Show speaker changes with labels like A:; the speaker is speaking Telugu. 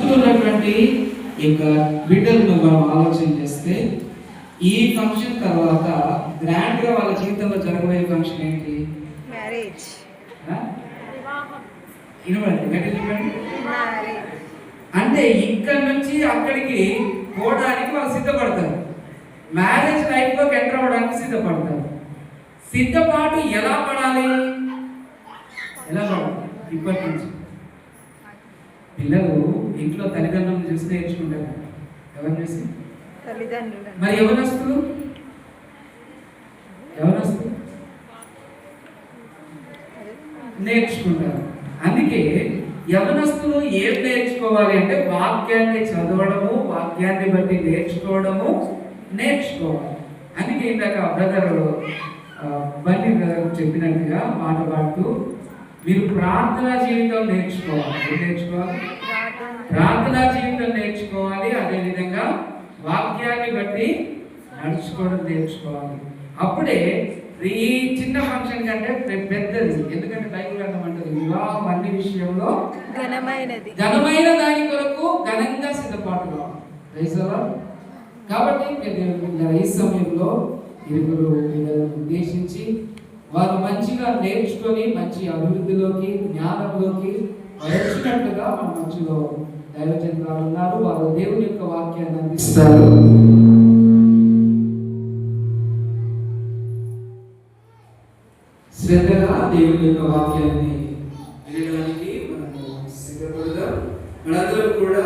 A: చుట్టూ ఉన్నటువంటి ఇక బిడ్డలను మనం ఆలోచన చేస్తే ఈ ఫంక్షన్ తర్వాత గ్రాండ్ గా వాళ్ళ జీవితంలో జరగబోయే ఫంక్షన్ ఏంటి?
B: మ్యారేజ్.
A: అంటే ఇక్కడ నుంచి అక్కడికి పోవడానికి వాళ్ళు సిద్ధపడతారు. మ్యారేజ్ లైఫ్ లోకి ఎంటర్ అవ్వడానికి సిద్ధపడతారు. సిద్ధపాటు ఎలా పడాలి? ఇప్పటి నుంచి పిల్లలు ఇంట్లో తల్లిదండ్రులను చూసి నేర్చుకుంటారు. ఎవరు చూసి?
B: తల్లిదండ్రులు.
A: మరి యవనస్తులు నేర్చుకుంటారు. అందుకే యవనస్తులు ఏం నేర్చుకోవాలి అంటే వాక్యాన్ని చదవడము, వాక్యాన్ని బట్టి నేర్చుకోవాలి. అందుకే ఇందాక బ్రదర్ బండి బ్రదర్ చెప్పినట్టుగా మాట పాడుతూ మీరు ప్రార్థనా జీవితం నేర్చుకోవాలి. ప్రార్థనా జీవితం నేర్చుకోవాలి. అదేవిధంగా వాక్యాన్ని బట్టి నడుచుకోవడం నేర్చుకోవాలి. అప్పుడే ఈ చిన్న ఫంక్షన్ కంటే పెద్దది. ఎందుకంటే బైబిల్ అంటామంటది వివాహం అన్ని విషయంలో ఘనమైన దాని కొరకు ఘనంగా సిద్ధపాటు కావాలి. కాబట్టి ఈ సమయంలో ఇరుగురు పిల్లలను ఉద్దేశించి వారు మంచిగా నేర్చుకొని మంచి అభివృద్ధిలోకి జ్ఞానంలోకి వచ్చినట్టుగా మన మధ్యలో దైవజనులు ఉన్నారు. వారు దేవుని యొక్క వాక్యాన్ని అందిస్తారు. శ్రద్ధగా దేవుని యొక్క వాక్యాన్ని వినడానికి మనము సిద్ధపడదాం. మనందరం కూడా